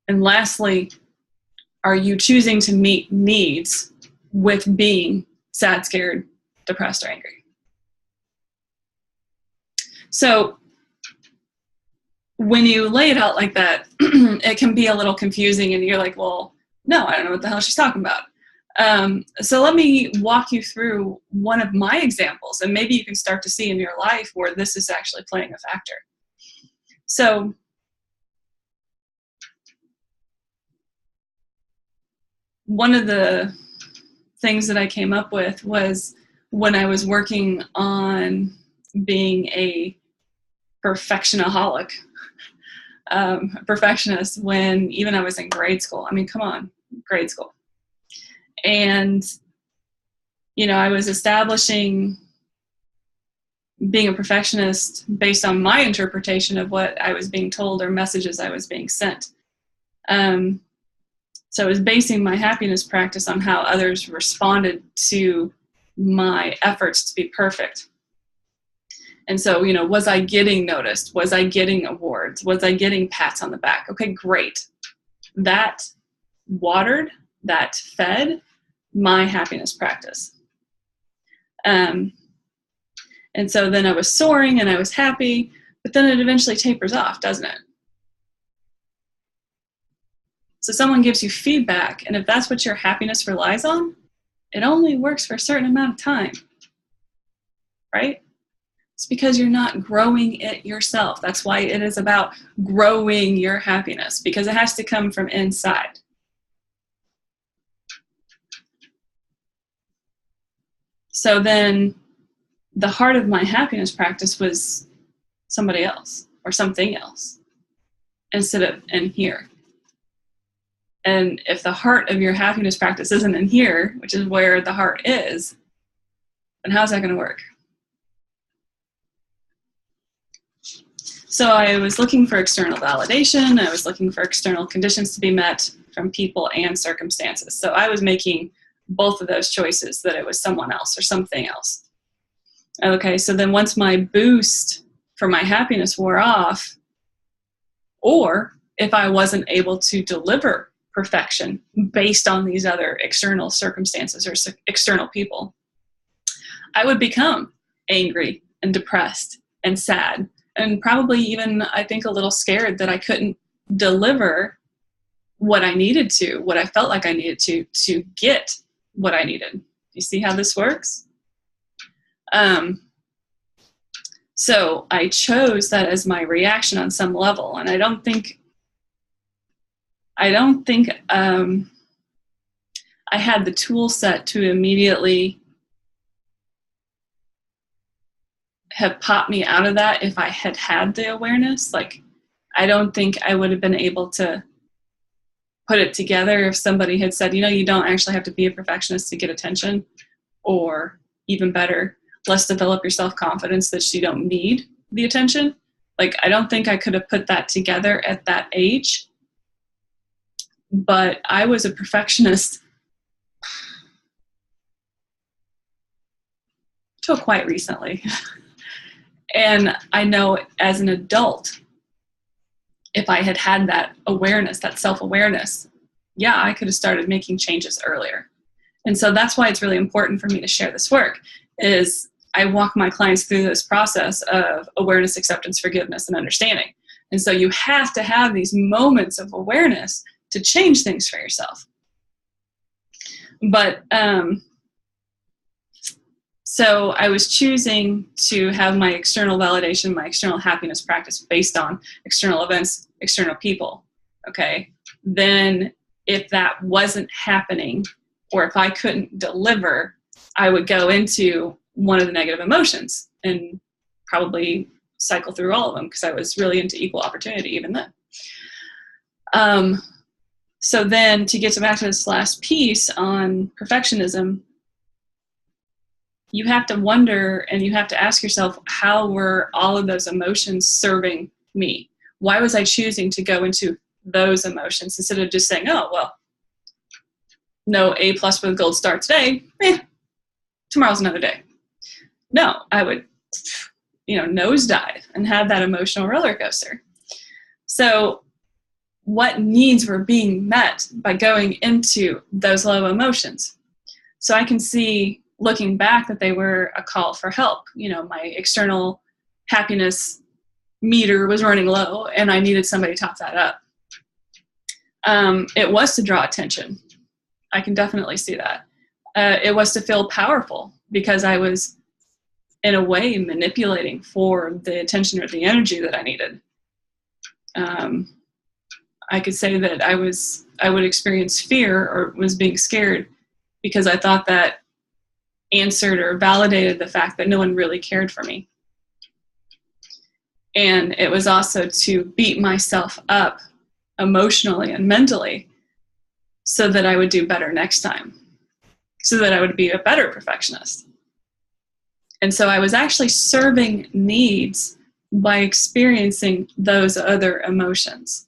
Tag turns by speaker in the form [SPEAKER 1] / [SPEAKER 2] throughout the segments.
[SPEAKER 1] And lastly, are you choosing to meet needs with being sad, scared, depressed, or angry? So when you lay it out like that, it can be a little confusing, and you're like, well, no, I don't know what the hell she's talking about. So let me walk you through one of my examples, and maybe you can start to see in your life where this is actually playing a factor. So one of the things that I came up with was when I was working on being a perfectionaholic, perfectionist, when even I was in grade school. I mean, come on, grade school. And, you know, I was establishing being a perfectionist based on my interpretation of what I was being told or messages I was being sent. So I was basing my happiness practice on how others responded to my efforts to be perfect. And so, you know, was I getting noticed? Was I getting awards? Was I getting pats on the back? Okay, great. That watered, that fed my happiness practice. And so then I was soaring and I was happy, but then it eventually tapers off, doesn't it? So someone gives you feedback, and if that's what your happiness relies on, it only works for a certain amount of time, right? It's because you're not growing it yourself. That's why it is about growing your happiness, because it has to come from inside. So then the heart of my happiness practice was somebody else or something else instead of in here. And if the heart of your happiness practice isn't in here, which is where the heart is, then how's that going to work? So I was looking for external validation. I was looking for external conditions to be met from people and circumstances. So I was making both of those choices, that it was someone else or something else. Okay, so then once my boost for my happiness wore off, or if I wasn't able to deliver perfection based on these other external circumstances or external people, I would become angry and depressed and sad, and probably even, I think, a little scared that I couldn't deliver what I needed to, what I felt like I needed to get what I needed. You see how this works? So I chose that as my reaction on some level, and I don't think I had the tool set to immediately have popped me out of that if I had had the awareness. Like, I don't think I would have been able to put it together if somebody had said, you know, you don't actually have to be a perfectionist to get attention, or even better, let's develop your self-confidence that you don't need the attention. Like, I don't think I could have put that together at that age. But I was a perfectionist till quite recently. And I know as an adult, if I had had that awareness, that self-awareness, yeah, I could have started making changes earlier. And so that's why it's really important for me to share this work, is I walk my clients through this process of awareness, acceptance, forgiveness, and understanding. And so you have to have these moments of awareness to change things for yourself. But so I was choosing to have my external validation, my external happiness practice based on external events, external people. Okay. Then if that wasn't happening, or if I couldn't deliver, I would go into one of the negative emotions and probably cycle through all of them, because I was really into equal opportunity even then. So then to get back to this last piece on perfectionism, you have to wonder, and you have to ask yourself, how were all of those emotions serving me? Why was I choosing to go into those emotions instead of just saying, oh, well, no A+ with a gold star today, tomorrow's another day. No, I would, nosedive and have that emotional roller coaster. So what needs were being met by going into those low emotions. So I can see, looking back, that they were a call for help. My external happiness meter was running low and I needed somebody to top that up. It was to draw attention. I can definitely see that. It was to feel powerful because I was, in a way, manipulating for the attention or the energy that I needed. I could say that I would experience fear or was being scared because I thought that answered or validated the fact that no one really cared for me. And it was also to beat myself up emotionally and mentally so that I would do better next time, so that I would be a better perfectionist. And so I was actually serving needs by experiencing those other emotions.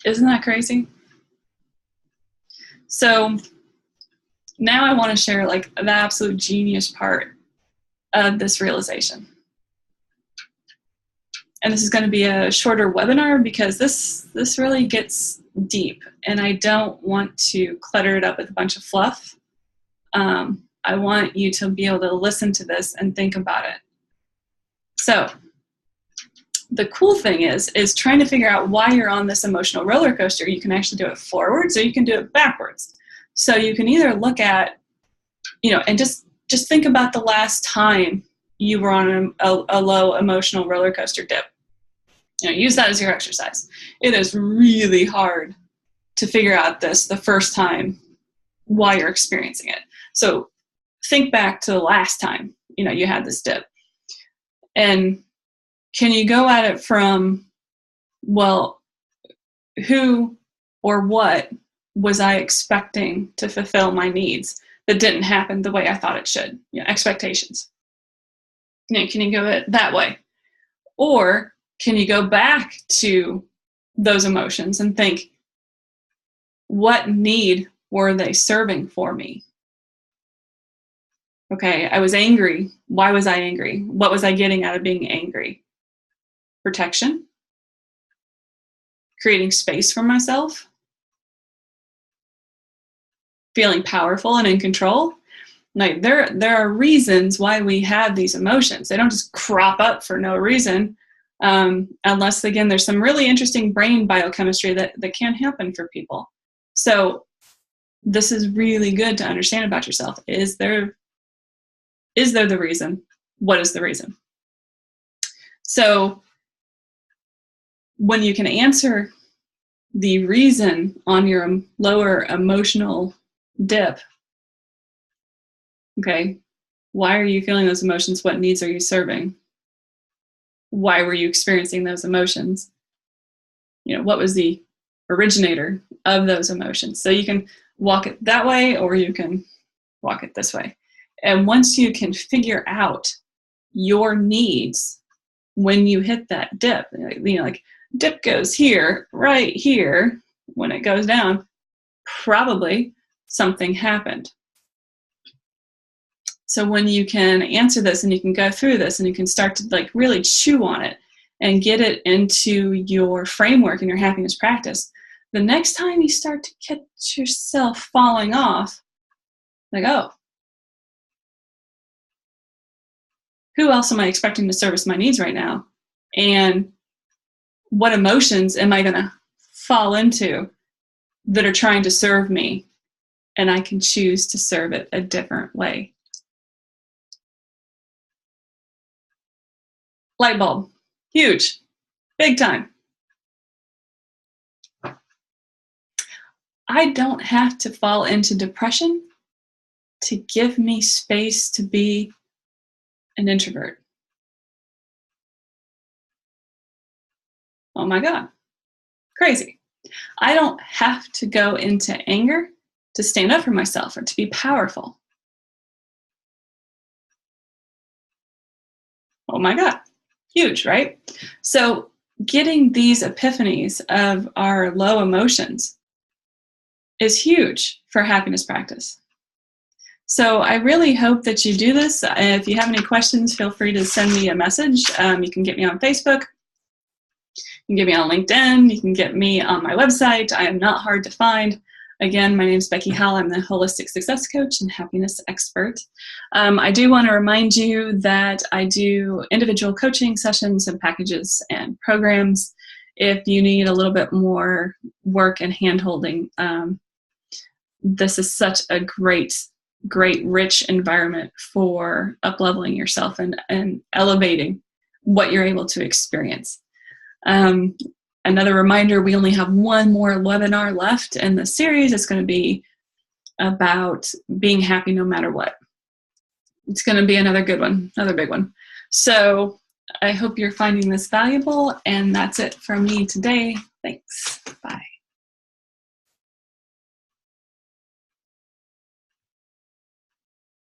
[SPEAKER 1] Isn't that crazy? So now I want to share like the absolute genius part of this realization. And this is going to be a shorter webinar because this really gets deep, and I don't want to clutter it up with a bunch of fluff. I want you to be able to listen to this and think about it. So the cool thing is trying to figure out why you're on this emotional roller coaster. You can actually do it forwards or you can do it backwards. So you can either look at, and just think about the last time you were on a low emotional roller coaster dip. Use that as your exercise. It is really hard to figure out this the first time while you're experiencing it. So think back to the last time, you had this dip. And can you go at it from, well, who or what was I expecting to fulfill my needs that didn't happen the way I thought it should? Expectations. Can you go it that way? Or can you go back to those emotions and think, what need were they serving for me? Okay, I was angry. Why was I angry? What was I getting out of being angry? Protection? Creating space for myself? Feeling powerful and in control? Like there are reasons why we have these emotions. They don't just crop up for no reason, unless, again, there's some really interesting brain biochemistry that can happen for people. So this is really good to understand about yourself. Is there the reason? What is the reason? So when you can answer the reason on your lower emotional dip, okay, why are you feeling those emotions? What needs are you serving? Why were you experiencing those emotions? What was the originator of those emotions? So you can walk it that way or you can walk it this way. And once you can figure out your needs when you hit that dip, like dip goes here, right here, when it goes down, probably something happened. So when you can answer this and you can go through this and you can start to really chew on it and get it into your framework and your happiness practice, the next time you start to catch yourself falling off, oh, who else am I expecting to service my needs right now? And what emotions am I going to fall into that are trying to serve me? And I can choose to serve it a different way. Light bulb. Huge. Big time. I don't have to fall into depression to give me space to be an introvert. Oh my God. Crazy. I don't have to go into anger to stand up for myself or to be powerful. Oh my God. Huge, right? So getting these epiphanies of our low emotions is huge for happiness practice. So I really hope that you do this. If you have any questions, feel free to send me a message. You can get me on Facebook. You can get me on LinkedIn. You can get me on my website. I am not hard to find. Again, my name is Becky Howell. I'm the Holistic Success Coach and Happiness Expert. I do want to remind you that I do individual coaching sessions and packages and programs. If you need a little bit more work and hand-holding, this is such a great, rich environment for up-leveling yourself and elevating what you're able to experience. Another reminder, we only have one more webinar left in the series. It's going to be about being happy no matter what. It's going to be another good one, another big one. So I hope you're finding this valuable, and that's it from me today. Thanks.